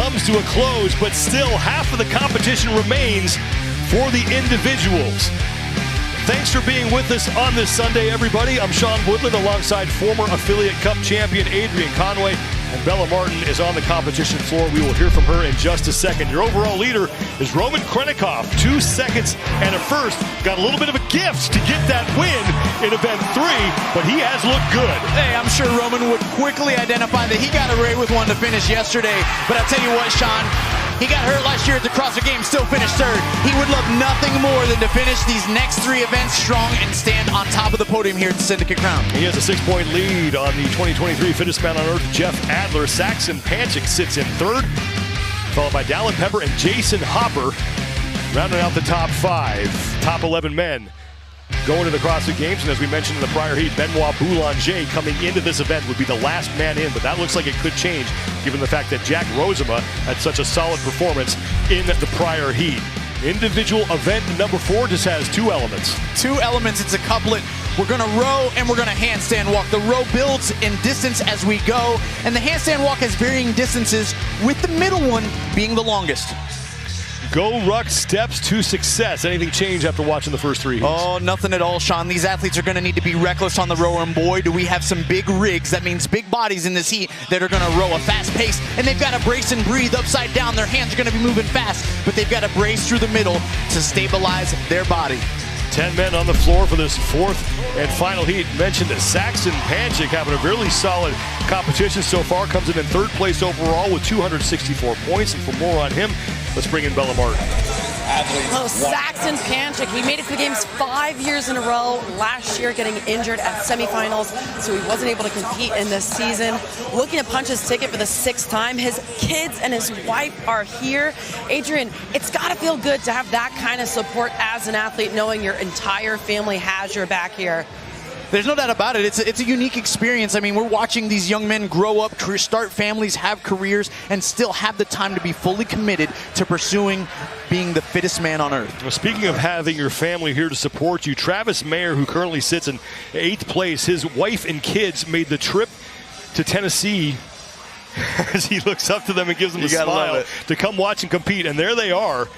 comes to a close, but still half of the competition remains for the individuals. Thanks for being with us on this Sunday, everybody. I'm Sean Woodland alongside former Affiliate Cup champion Adrian Conway, and Bella Martin is on the competition floor. We will hear from her in just a second. Your overall leader is Roman Krennikov, 2 seconds and a first. Got a little bit of a gift to get that win in event 3, but he has looked good. Hey, I'm sure Roman would quickly identify that he got away with one to finish yesterday, but I'll tell you what, Sean, he got hurt last year at the CrossFit Games, still finished third. He would love nothing more than to finish these next 3 events strong and stand on top of the podium here at the Syndicate Crown. He has a 6-point lead on the 2023 Fittest Man on Earth, Jeff Adler. Saxon Panchik sits in third, followed by Dallin Pepper and Jason Hopper, rounding out the top 5. Top 11 men going to the CrossFit Games, and as we mentioned in the prior heat, Benoit Boulanger coming into this event would be the last man in, but that looks like it could change given the fact that Jack Rozema had such a solid performance in the prior heat. Individual event number 4 just has 2 elements. 2 elements, it's a couplet. We're gonna row and we're gonna handstand walk. The row builds in distance as we go, and the handstand walk has varying distances, with the middle one being the longest. Go Ruck steps to success. Anything change after watching the first 3 heats? Oh, nothing at all, Sean. These athletes are going to need to be reckless on the rower, and boy, do we have some big rigs. That means big bodies in this heat that are going to row a fast pace, and they've got to brace and breathe upside down. Their hands are going to be moving fast, but they've got to brace through the middle to stabilize their body. 10 men on the floor for this 4th and final heat. Mentioned that Saxon Panchik having a really solid competition so far. Comes in 3rd place overall with 264 points. And for more on him, let's bring in Bella Martin. Oh, Saxon Panchik, he made it to the games 5 years in a row. Last year getting injured at semifinals, so he wasn't able to compete in this season. Looking to punch his ticket for the 6th time. His kids and his wife are here. Adrian, it's got to feel good to have that kind of support as an athlete, knowing your entire family has your back here. There's no doubt about it. It's a unique experience. I mean, we're watching these young men grow up, start families, have careers, and still have the time to be fully committed to pursuing being the fittest man on earth. Well, speaking of having your family here to support you, Travis Mayer, who currently sits in 8th place, his wife and kids made the trip to Tennessee as he looks up to them and gives them a smile to come watch and compete. And there they are,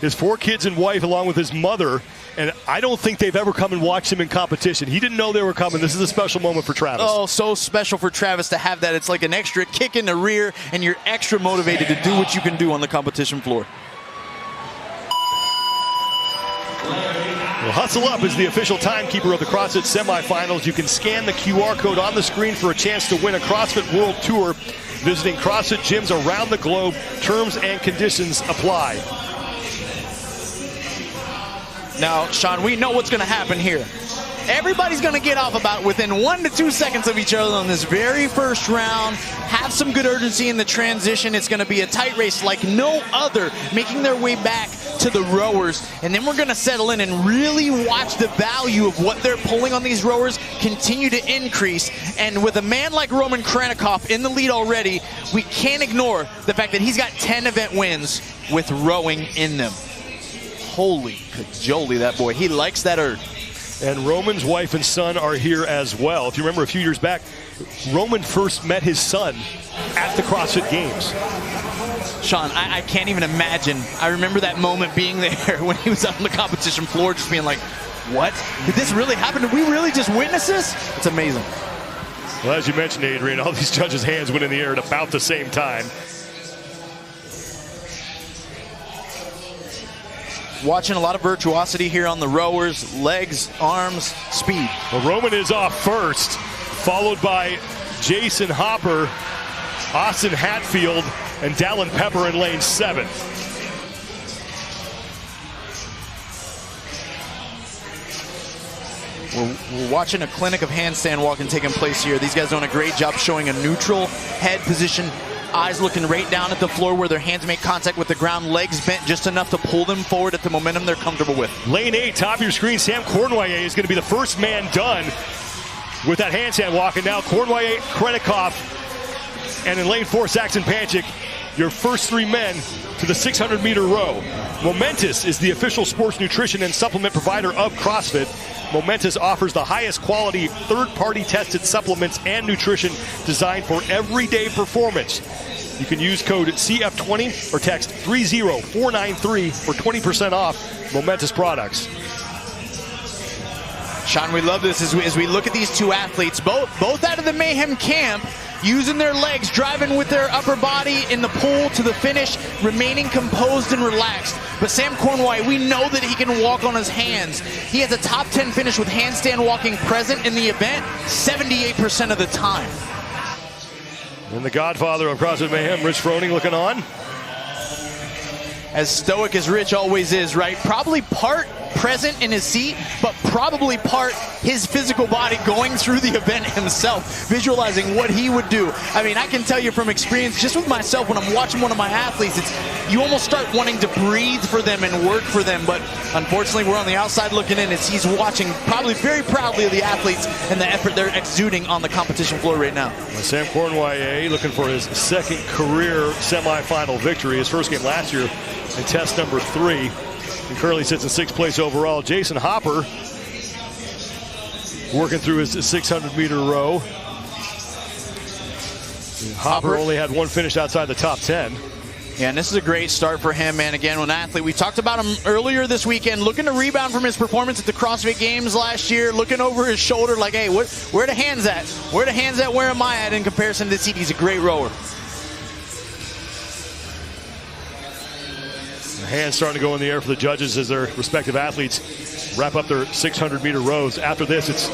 his 4 kids and wife along with his mother. And I don't think they've ever come and watched him in competition. He didn't know they were coming. This is a special moment for Travis. Oh, so special for Travis to have that. It's like an extra kick in the rear, and you're extra motivated to do what you can do on the competition floor. Well, Hustle Up is the official timekeeper of the CrossFit semifinals. You can scan the QR code on the screen for a chance to win a CrossFit World Tour. Visiting CrossFit gyms around the globe. Terms and conditions apply. Now, Sean, we know what's going to happen here. Everybody's going to get off about within 1 to 2 seconds of each other on this very first round. Have some good urgency in the transition. It's going to be a tight race like no other, making their way back to the rowers. And then we're going to settle in and really watch the value of what they're pulling on these rowers continue to increase. And with a man like Roman Krennikov in the lead already, we can't ignore the fact that he's got 10 event wins with rowing in them. Holy cajoli, that boy. He likes that earth. And Roman's wife and son are here as well. If you remember a few years back, Roman first met his son at the CrossFit Games. Sean, I can't even imagine. I remember that moment being there when he was on the competition floor just being like, what? Did this really happen? Did we really just witness this? It's amazing. Well, as you mentioned, Adrian, all these judges' hands went in the air at about the same time. Watching a lot of virtuosity here on the rowers, legs, arms, speed. Well, Roman is off first, followed by Jason Hopper, Austin Hatfield, and Dallin Pepper in lane 7. We're watching a clinic of handstand walking taking place here. These guys doing a great job showing a neutral head position. Eyes looking right down at the floor where their hands make contact with the ground, legs bent just enough to pull them forward at the momentum they're comfortable with. Lane 8, top of your screen, Sam Cournoyer is going to be the first man done with that handstand walk. And now Cournoyer, Krennikov, and in lane 4, Saxon Panchik, your first 3 men to the 600-meter row. Momentous is the official sports nutrition and supplement provider of CrossFit. Momentous offers the highest quality third-party tested supplements and nutrition designed for everyday performance. You can use code CF20 or text 30493 for 20% off Momentous products. Sean, we love this as we look at these two athletes, both out of the Mayhem camp, using their legs, driving with their upper body in the pool to the finish, remaining composed and relaxed. But Sam Cornway, we know that he can walk on his hands. He has a top 10 finish with handstand walking present in the event 78% of the time. And the godfather of CrossFit Mayhem, Rich Froning, looking on. As stoic as Rich always is, right? Probably part present in his seat, but probably part his physical body going through the event himself, visualizing what he would do. I mean, I can tell you from experience, just with myself, when I'm watching one of my athletes, you almost start wanting to breathe for them and work for them, but unfortunately we're on the outside looking in as he's watching probably very proudly of the athletes and the effort they're exuding on the competition floor right now. Sam Cornway looking for his second career semifinal victory, his first game last year in test number 3. And currently sits in 6th place overall. Jason Hopper working through his 600-meter row. Hopper only had one finish outside the top 10. Yeah, and this is a great start for him, man. Again, an athlete. We talked about him earlier this weekend, looking to rebound from his performance at the CrossFit Games last year, looking over his shoulder like, hey, where the hands at? Where the hands at? Where am I at in comparison to this seat? He's a great rower. Hands starting to go in the air for the judges as their respective athletes wrap up their 600-meter rows. After this, it's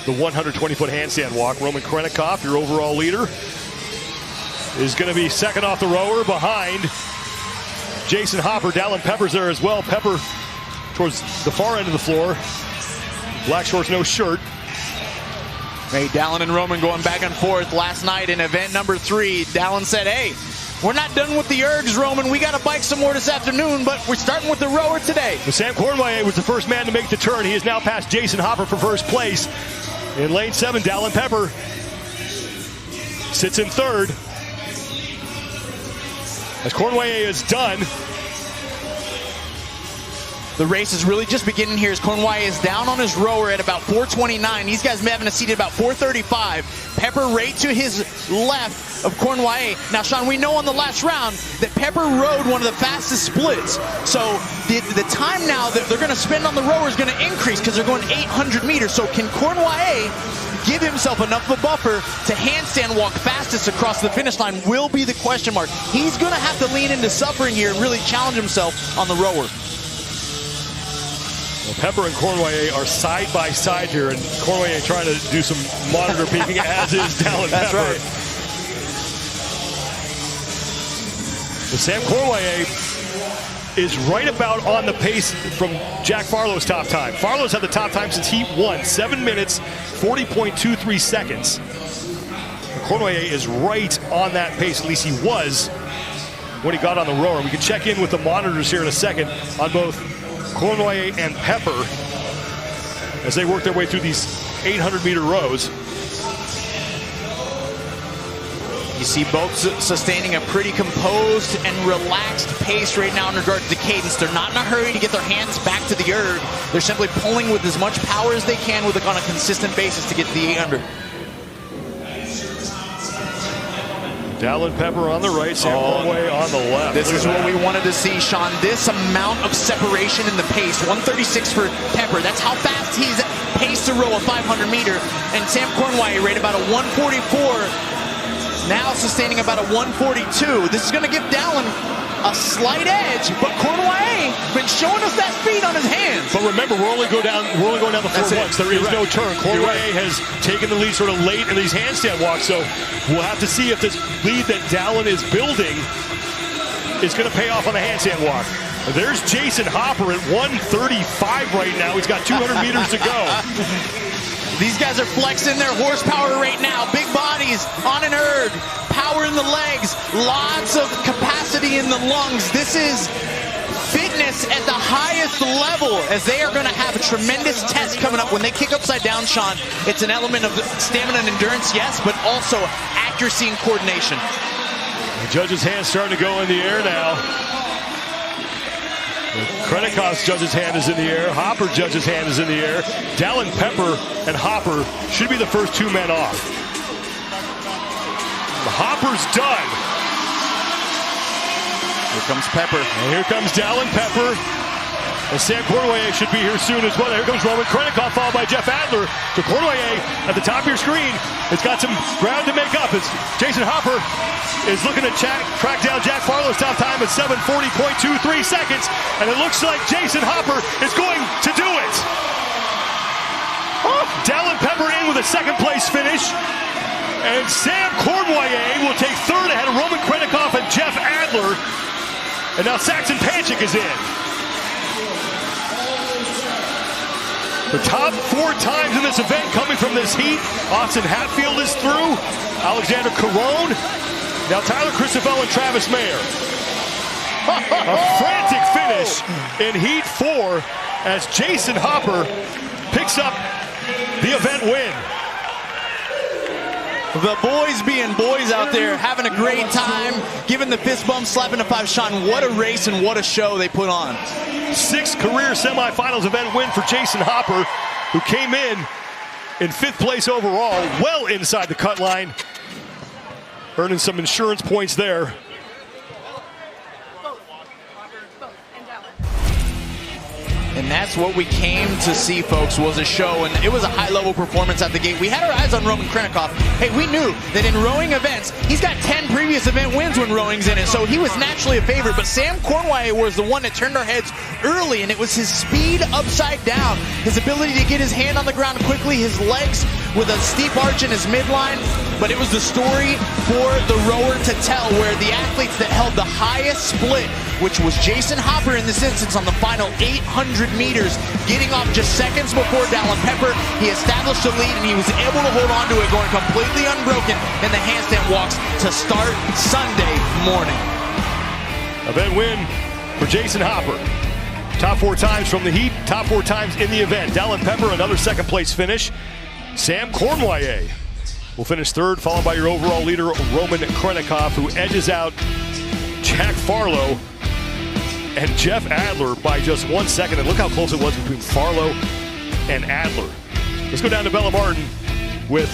the 120-foot handstand walk. Roman Krennikov, your overall leader, is going to be second off the rower behind Jason Hopper. Dallin Pepper's there as well. Pepper towards the far end of the floor. Black shorts, no shirt. Hey, Dallin and Roman going back and forth last night in event number 3. Dallin said, hey, we're not done with the ergs, Roman. We got to bike some more this afternoon, but we're starting with the rower today. But Sam Cornway was the first man to make the turn. He has now passed Jason Hopper for first place. In lane 7, Dallin Pepper sits in 3rd. As Cornway is done. The race is really just beginning here as Cornway is down on his rower at about 4:29. These guys having a seat at about 4:35. Pepper right to his left of Cornway. Now, Sean, we know on the last round that Pepper rode one of the fastest splits. So the time now that they're going to spend on the rower is going to increase because they're going 800 meters. So can Cornway give himself enough of a buffer to handstand walk fastest across the finish line will be the question mark. He's going to have to lean into suffering here and really challenge himself on the rower. Well, Pepper and Cornway are side by side here, and Cornway trying to do some monitor peeking, as is Dallin That's Pepper. Right. But Sam Cornway is right about on the pace from Jack Farlow's top time. Farlow's had the top time since Heat 1, 7 minutes, 40.23 seconds. Cornway is right on that pace, at least he was when he got on the rower. We can check in with the monitors here in a second on both Cornway and Pepper as they work their way through these 800-meter rows. You see both sustaining a pretty composed and relaxed pace right now in regard to the cadence. They're not in a hurry to get their hands back to the erg. They're simply pulling with as much power as they can on a consistent basis to get to the 800. Dallin Pepper on the right, Sam Cornway on the left. This is what we wanted to see, Sean. This amount of separation in the pace. 136 for Pepper. That's how fast he's paced to row a 500-meter. And Sam Cornway right about a 144. Now sustaining about a 142. This is going to give Dallin a slight edge, but Cornway been showing us that speed on his hands. But remember, we're only going down the floor once. There is no turn. Cornway has taken the lead sort of late in these handstand walks, so we'll have to see if this lead that Dallin is building is going to pay off on the handstand walk. There's Jason Hopper at 135 right now. He's got 200 meters to go. These guys are flexing their horsepower right now. Big bodies on an erg, power in the legs, lots of capacity in the lungs. This is fitness at the highest level as they are going to have a tremendous test coming up when they kick upside down, Sean. It's an element of stamina and endurance, yes, but also accuracy and coordination. The judge's hand starting to go in the air now. Krennikov's judge's hand is in the air. Hopper judge's hand is in the air. Dallin Pepper and Hopper should be the first 2 men off. Hopper's done. Here comes Pepper. And here comes Dallin Pepper. And Sam Cornway should be here soon as well. Here comes Roman Krennikov, followed by Jeff Adler. So Cornway at the top of your screen. It's got some ground to make up. As Jason Hopper is looking to track down Jack Farlow's top time at 7:40.23 seconds. And it looks like Jason Hopper is going to do it. Dallin Pepper in with a second place finish. And Sam Cornway will take third ahead of Roman Krennikov and Jeff Adler. And now Saxon Panchik is in. The top 4 times in this event coming from this heat. Austin Hatfield is through. Alexander Caron. Now Tyler Christoffel and Travis Mayer. A frantic finish in Heat 4 as Jason Hopper picks up the event win. The boys being boys out there, having a great time, giving the fist bump, slapping the 5. Sean, what a race and what a show they put on. 6th career semifinals event win for Jason Hopper, who came in 5th place overall, well inside the cut line, earning some insurance points there. And that's what we came to see, folks, was a show, and it was a high-level performance at the gate. We had our eyes on Roman Krennikov. Hey, we knew that in rowing events, he's got 10 previous event wins when rowing's in it, so he was naturally a favorite. But Sam Cornway was the one that turned our heads early, and it was his speed upside down, his ability to get his hand on the ground quickly, his legs with a steep arch in his midline. But it was the story for the rower to tell, where the athletes that held the highest split, which was Jason Hopper in this instance on the final 800 meters, getting off just seconds before Dallin Pepper. He established a lead and he was able to hold on to it, going completely unbroken in the handstand walks to start Sunday morning. Event win for Jason Hopper. Top 4 times from the heat, top 4 times in the event. Dallin Pepper, another 2nd place finish. Sam Cornway will finish 3rd, followed by your overall leader, Roman Krennikov, who edges out Jack Farlow and Jeff Adler by just 1 second. And look how close it was between Farlow and Adler. Let's go down to Bella Martin with